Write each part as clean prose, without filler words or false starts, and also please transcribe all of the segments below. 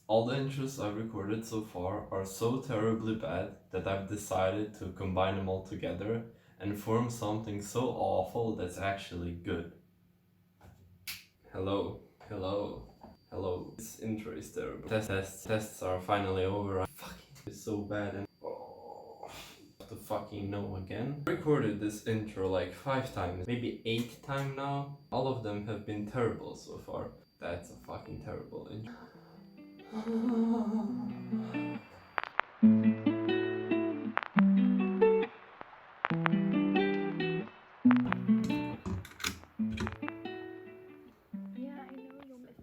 All the intros I've recorded so far are so terribly bad that I've decided to combine them all together and form something so awful that's actually good. Hello, hello, hello. This intro is terrible. Tests are finally over. It's so bad and to fucking know again. I recorded this intro like 5 times, maybe 8 times now. All of them have been terrible so far. That's a fucking terrible intro.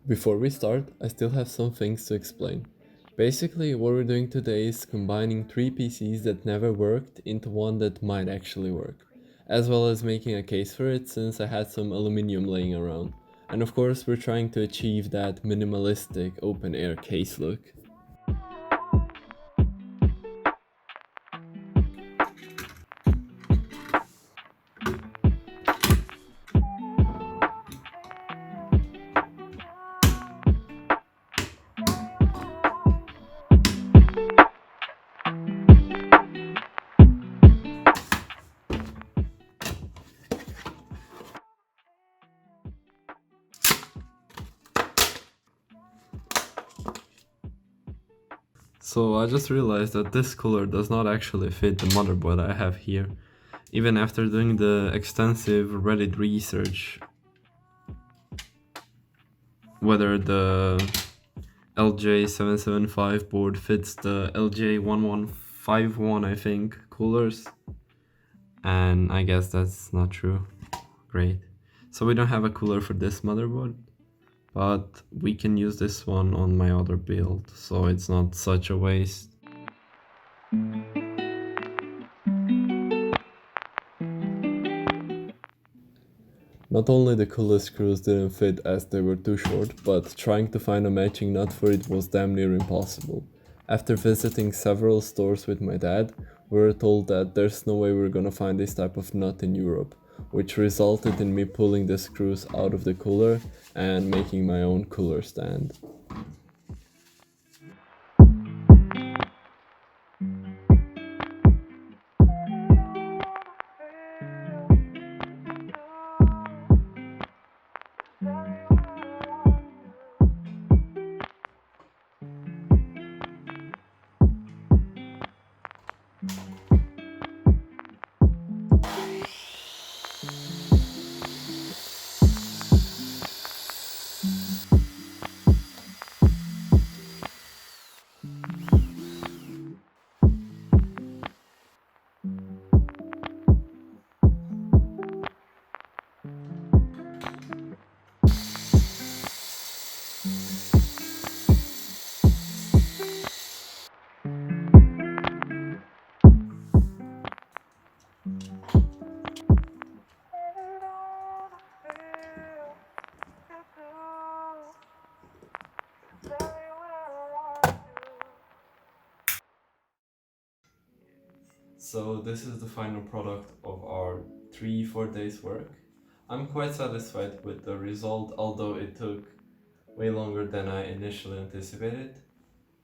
Before we start, I still have some things to explain. Basically, what we're doing today is combining 3 PCs that never worked into one that might actually work, as well as making a case for it since I had some aluminium laying around. And of course, we're trying to achieve that minimalistic open air case look. So I just realized that this cooler does not actually fit the motherboard I have here, even after doing the extensive Reddit research whether the LJ775 board fits the LJ1151 I think coolers, and I guess that's not true. Great. So we don't have a cooler for this motherboard, but we can use this one on my other build, so it's not such a waste. Not only the cooler screws didn't fit as they were too short, but trying to find a matching nut for it was damn near impossible. After visiting several stores with my dad, we were told that there's no way we're gonna find this type of nut in Europe, which resulted in me pulling the screws out of the cooler and making my own cooler stand. So this is the final product of our 3-4 days work. I'm quite satisfied with the result, although it took way longer than I initially anticipated.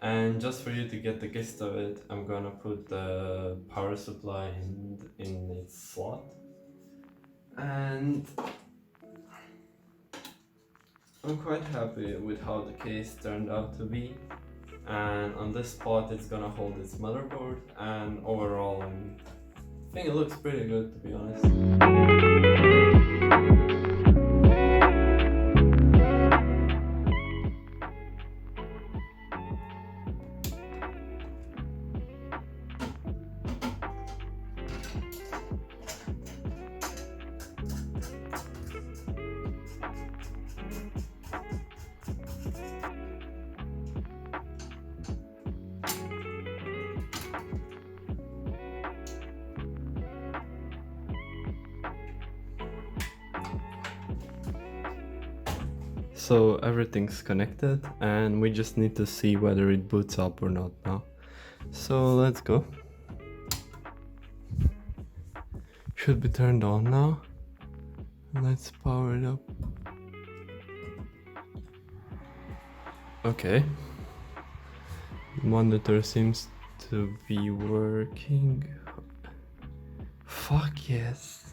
And just for you to get the gist of it, I'm gonna put the power supply in its slot. And I'm quite happy with how the case turned out to be. And on this spot it's gonna hold its motherboard, and overall I think it looks pretty good, to be honest. So everything's connected and we just need to see whether it boots up or not now. So let's go. Should be turned on now. Let's power it up. Okay. Monitor seems to be working. Fuck yes.